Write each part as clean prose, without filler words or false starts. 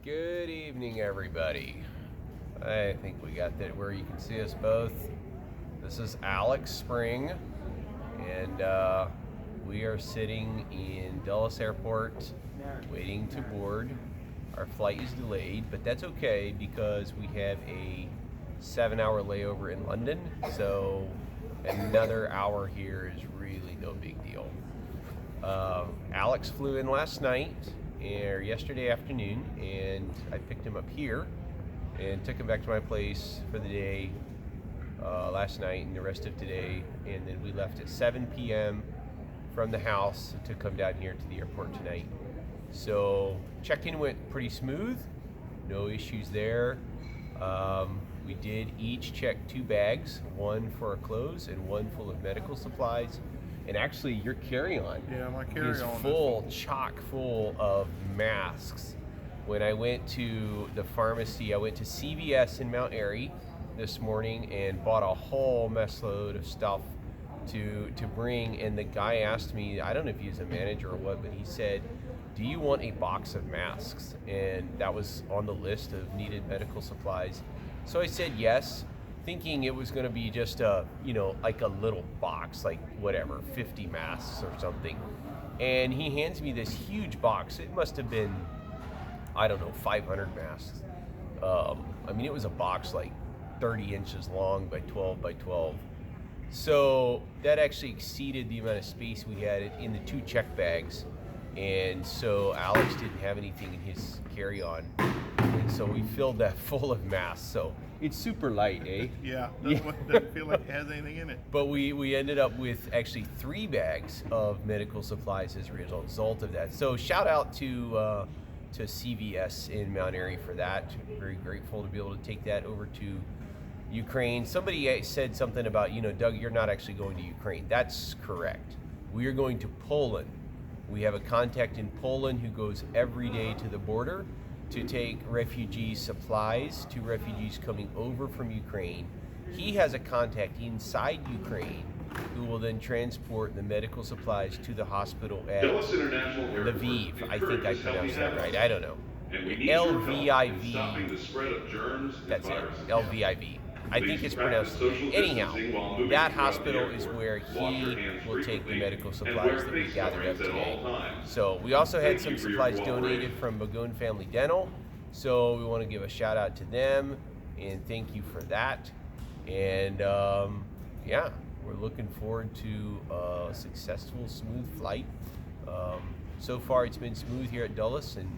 Good evening, everybody. I think we got that where you can see us both. This is Alex Spring, and we are sitting in Dulles Airport waiting to board. Our flight is delayed, but that's okay because we have a 7-hour layover in London, so another hour here is really no big deal. Alex flew in last night or yesterday afternoon, and I picked him up here and took him back to my place for the day last night and the rest of today, and then we left at 7 p.m. from the house to come down here to the airport tonight. So check-in went pretty smooth, no issues there. We did each check 2 bags, one for our clothes and one full of medical supplies. And actually, your carry-on my is carry-on full, chock full of masks. When I went to the pharmacy, I went to CVS in Mount Airy this morning and bought a whole mess load of stuff to bring. And the guy asked me, I don't know if he's a manager or what, but he said, "Do you want a box of masks?" And that was on the list of needed medical supplies. So I said yes, thinking it was going to be just like a little box, like whatever, 50 masks or something. And he hands me this huge box. It must have been, I don't know, 500 masks. It was a box like 30 inches long by 12 by 12. So that actually exceeded the amount of space we had in the 2 check bags. And so Alex didn't have anything in his carry-on. And so we filled that full of masks. So it's super light, eh? Yeah, doesn't feel like it has anything in it. But we ended up with actually 3 bags of medical supplies as a result of that. So shout out to CVS in Mount Airy for that. Very grateful to be able to take that over to Ukraine. Somebody said something about, Doug, you're not actually going to Ukraine. That's correct. We are going to Poland. We have a contact in Poland who goes every day to the border to take refugee supplies to refugees coming over from Ukraine. He has a contact inside Ukraine who will then transport the medical supplies to the hospital at Lviv. I think I pronounced that right. I don't know. LVIV. That's it. LVIV. I think it's pronounced. Anyhow, that hospital is where he will take the medical supplies that we gathered up today. So we also had some supplies donated from Bagoon Family Dental. So we want to give a shout out to them and thank you for that. And we're looking forward to a successful, smooth flight. So far it's been smooth here at Dulles, and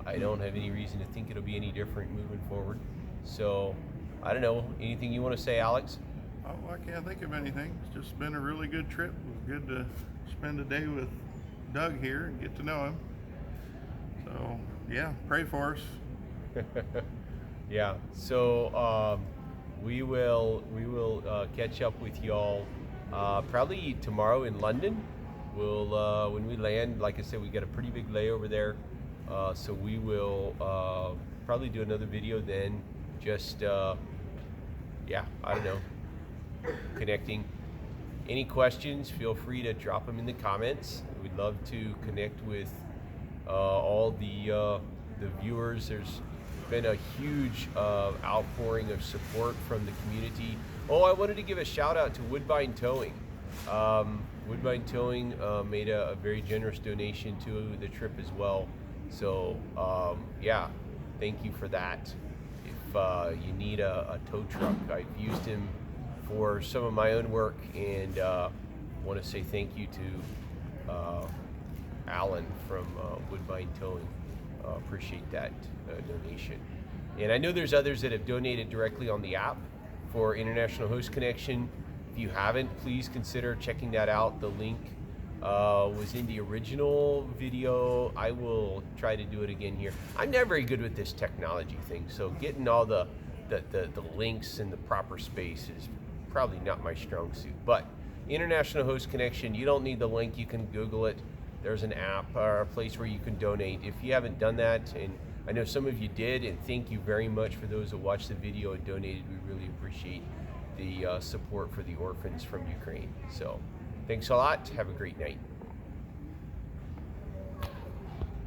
I don't have any reason to think it'll be any different moving forward. So I don't know, anything you want to say, Alex? Oh, I can't think of anything. It's just been a really good trip. It was good to spend a day with Doug here and get to know him. So, yeah, pray for us. Yeah, so we will catch up with y'all probably tomorrow in London. We'll when we land, like I said, we got a pretty big layover there, so we will probably do another video then. Just I don't know, connecting. Any questions, feel free to drop them in the comments. We'd love to connect with all the viewers. There's been a huge outpouring of support from the community. Oh, I wanted to give a shout out to Woodbine Towing. Woodbine Towing made a very generous donation to the trip as well. So thank you for that. If you need a tow truck, I've used him for some of my own work, and want to say thank you to Alan from Woodbine Towing. Appreciate that donation. And I know there's others that have donated directly on the app for International Host Connection. If you haven't, please consider checking that out. The link was in the original video. I will try to do it again here. I'm not very good with this technology thing, so getting all the links in the proper space is probably not my strong suit. But International Host Connection, you don't need the link. You can Google it. There's an app or a place where you can donate. If you haven't done that, and I know some of you did, and thank you very much for those that watched the video and donated. We really appreciate the support for the orphans from Ukraine. So thanks a lot. Have a great night.